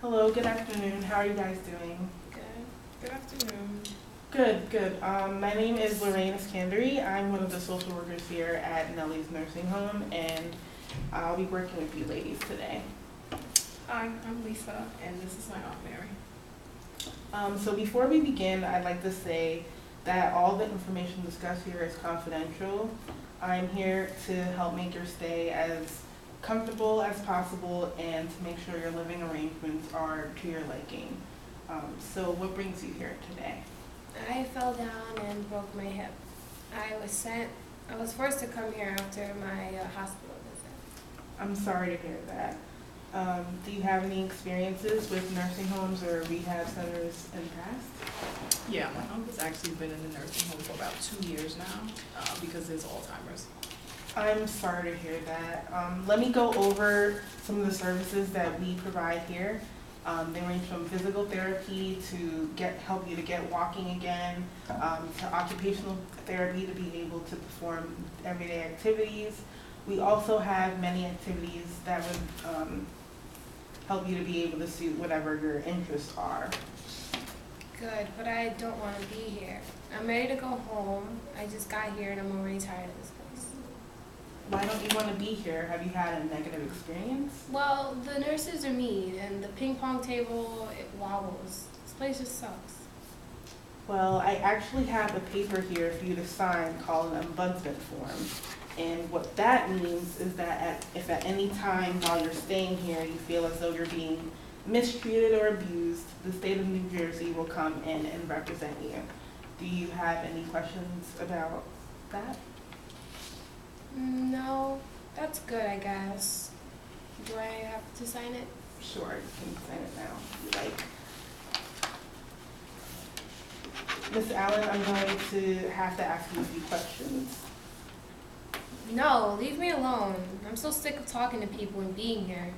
Hello, good afternoon. How are you guys doing? Good. Good afternoon. Good, good. My name is Lorraine Iskandari. I'm one of the social workers here at Nellie's Nursing Home, and I'll be working with you ladies today. Hi, I'm Lisa, and this is my Aunt Mary. So before we begin, I'd like to say that all the information discussed here is confidential. I'm here to help make your stay as comfortable as possible and to make sure your living arrangements are to your liking. So what brings you here today? I fell down and broke my hip. I was forced to come here after my hospital visit. I'm sorry to hear that. Do you have any experiences with nursing homes or rehab centers in the past? Yeah, my uncle's actually been in the nursing home for about 2 years now because his Alzheimer's. I'm sorry to hear that. Let me go over some of the services that we provide here. They range from physical therapy to help you to get walking again, to occupational therapy to be able to perform everyday activities. We also have many activities that would help you to be able to suit whatever your interests are. Good, but I don't want to be here. I'm ready to go home. I just got here and I'm already tired of this place. Why don't you want to be here? Have you had a negative experience? Well, the nurses are mean and the ping pong table, it wobbles. This place just sucks. Well, I actually have a paper here for you to sign called an ombudsman form. And what that means is that if at any time while you're staying here you feel as though you're being mistreated or abused, the state of New Jersey will come in and represent you. Do you have any questions about that? No, that's good, I guess. Do I have to sign it? Sure, you can sign it now if you like. Ms. Allen, I'm going to have to ask you a few questions. No, leave me alone. I'm so sick of talking to people and being here.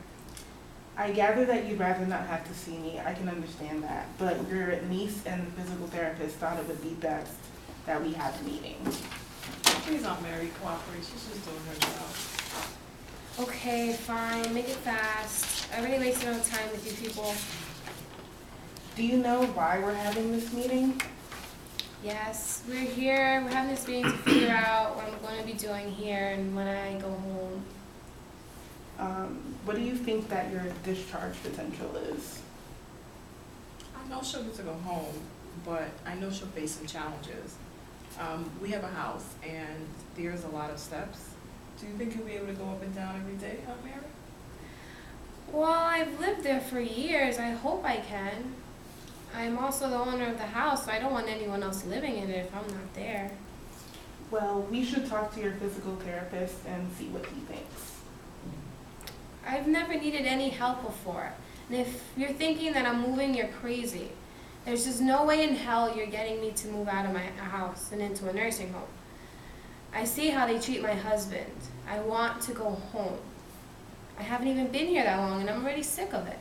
I gather that you'd rather not have to see me. I can understand that. But your niece and the physical therapist thought it would be best that we have a meeting. Please, Aunt Mary, cooperate. She's just doing her job. Okay, fine. Make it fast. I already wasted all time with you people. Do you know why we're having this meeting? Yes, we're here. We're having this meeting to figure out what I'm going to be doing here and when I go home. What do you think that your discharge potential is? I know she'll get to go home, but I know she'll face some challenges. We have a house, and there's a lot of steps. Do you think you'll be able to go up and down every day, Aunt Mary? Well, I've lived there for years. I hope I can. I'm also the owner of the house, so I don't want anyone else living in it if I'm not there. Well, we should talk to your physical therapist and see what he thinks. I've never needed any help before. And if you're thinking that I'm moving, you're crazy. There's just no way in hell you're getting me to move out of my house and into a nursing home. I see how they treat my husband. I want to go home. I haven't even been here that long and I'm already sick of it.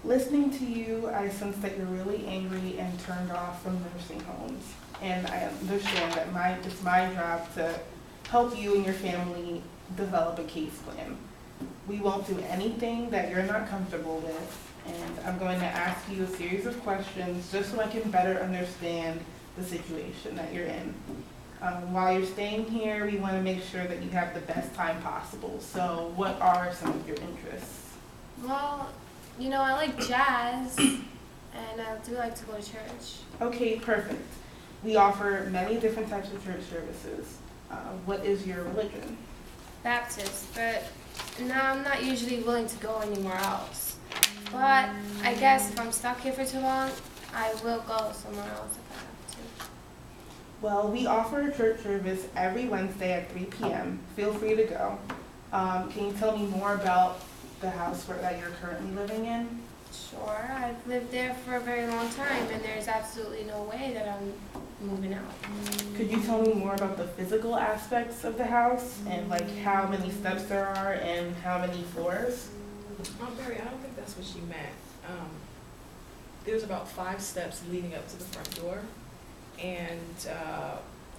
Listening to you, I sense that you're really angry and turned off from nursing homes. And I understand that it's my job to help you and your family develop a case plan. We won't do anything that you're not comfortable with, and I'm going to ask you a series of questions just so I can better understand the situation that you're in. While you're staying here, we want to make sure that you have the best time possible. So what are some of your interests? Well, you know, I like jazz, and I do like to go to church. Okay, perfect. We offer many different types of church services. What is your religion? Baptist, but now I'm not usually willing to go anywhere else. But I guess if I'm stuck here for too long, I will go somewhere else if I have to. Well, we offer a church service every Wednesday at 3 p.m. Feel free to go. Can you tell me more about the house that you're currently living in? Sure, I've lived there for a very long time, and there's absolutely no way that I'm moving out. Could you tell me more about the physical aspects of the house and like how many steps there are and how many floors? Aunt Mary, I don't think that's what she meant. There's about 5 steps leading up to the front door, and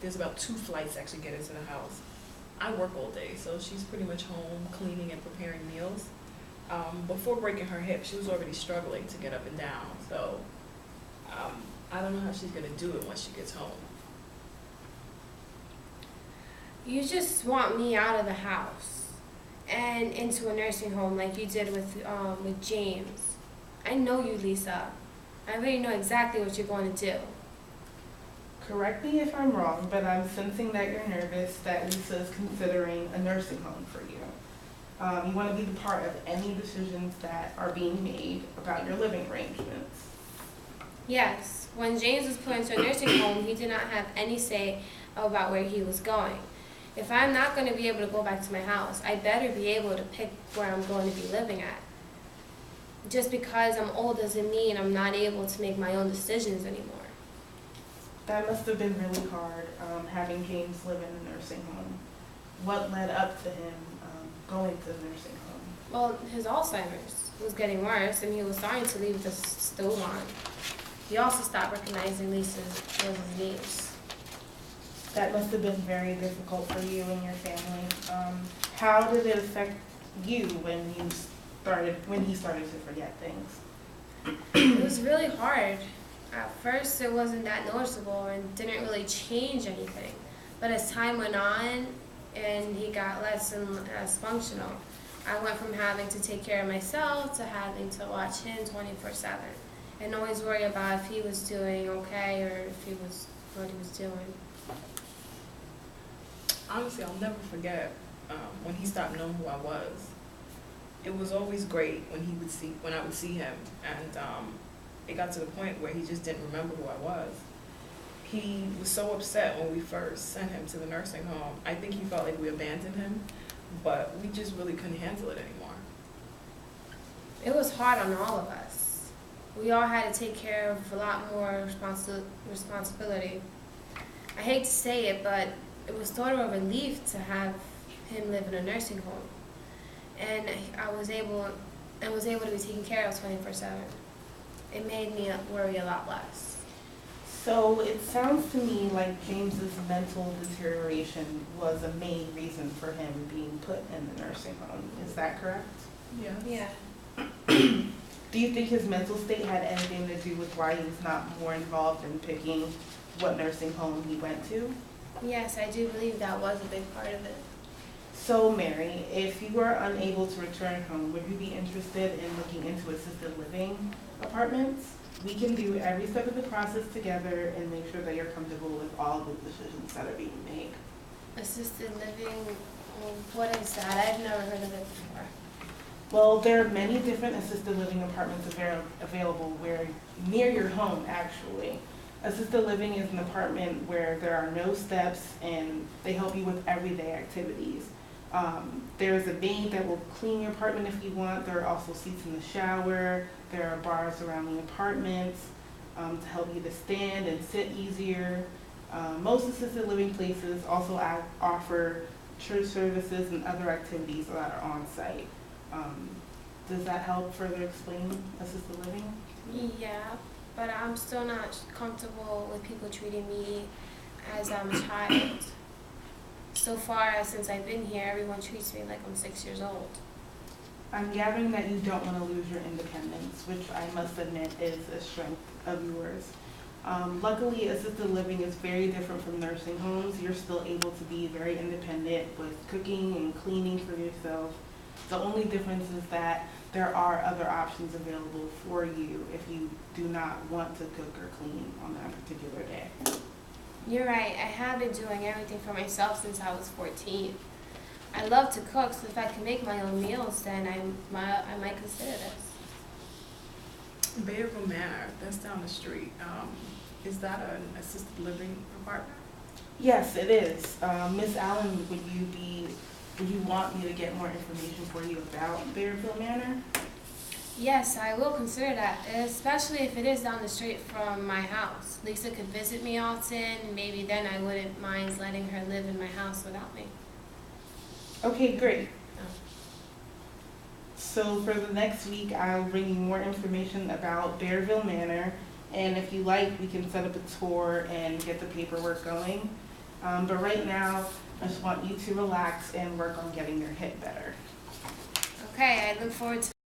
there's about 2 flights actually get into the house. I work all day, so she's pretty much home cleaning and preparing meals. before breaking her hip, she was already struggling to get up and down. So I don't know how she's gonna do it once she gets home. You just want me out of the house and into a nursing home like you did with James. I know you, Lisa. I already know exactly what you're going to do. Correct me if I'm wrong, but I'm sensing that you're nervous that Lisa is considering a nursing home for you. You want to be the part of any decisions that are being made about your living arrangements. Yes, when James was put into a nursing home, he did not have any say about where he was going. If I'm not going to be able to go back to my house, I better be able to pick where I'm going to be living at. Just because I'm old doesn't mean I'm not able to make my own decisions anymore. That must have been really hard, having James live in a nursing home. What led up to him going to the nursing home? Well, his Alzheimer's was getting worse, and he was starting to leave the stove on. He also stopped recognizing Lisa's names. That must have been very difficult for you and your family. How did it affect you when he started to forget things? It was really hard. At first, it wasn't that noticeable and didn't really change anything. But as time went on and he got less and less functional, I went from having to take care of myself to having to watch him 24/7 and always worry about if he was doing okay or if he was what he was doing. Honestly, I'll never forget when he stopped knowing who I was. It was always great when I would see him, and it got to the point where he just didn't remember who I was. He was so upset when we first sent him to the nursing home. I think he felt like we abandoned him, but we just really couldn't handle it anymore. It was hard on all of us. We all had to take care of a lot more responsibility. I hate to say it, but it was sort of a relief to have him live in a nursing home. And I was able to be taken care of 24/7. It made me worry a lot less. So it sounds to me like James's mental deterioration was a main reason for him being put in the nursing home. Is that correct? Yeah. Yeah. Do you think his mental state had anything to do with why he was not more involved in picking what nursing home he went to? Yes, I do believe that was a big part of it. So Mary, if you were unable to return home, would you be interested in looking into assisted living apartments? We can do every step of the process together and make sure that you're comfortable with all the decisions that are being made. Assisted living, what is that? I've never heard of it before. Well, there are many different assisted living apartments available near your home, actually. Assisted living is an apartment where there are no steps and they help you with everyday activities. There's a maid that will clean your apartment if you want. There are also seats in the shower. There are bars around the apartments to help you to stand and sit easier. Most assisted living places also offer church services and other activities that are on site. Does that help further explain assisted living? Yeah, but I'm still not comfortable with people treating me as I'm a child. So far, since I've been here, everyone treats me like I'm 6 years old. I'm gathering that you don't want to lose your independence, which I must admit is a strength of yours. Luckily, assisted living is very different from nursing homes. You're still able to be very independent with cooking and cleaning for yourself. The only difference is that there are other options available for you if you do not want to cook or clean on that particular day. You're right, I have been doing everything for myself since I was 14. I love to cook, so if I can make my own meals, then I might consider this. Bayerville Manor, that's down the street. Is that an assisted living apartment? Yes, it is. Miss Allen, would you want me to get more information for you about Bayerville Manor? Yes, I will consider that, especially if it is down the street from my house. Lisa could visit me often, maybe then I wouldn't mind letting her live in my house without me. Okay, great. Oh. So for the next week, I'll bring you more information about Bayerville Manor, and if you like, we can set up a tour and get the paperwork going. But right now, I just want you to relax and work on getting your hip better. Okay, I look forward to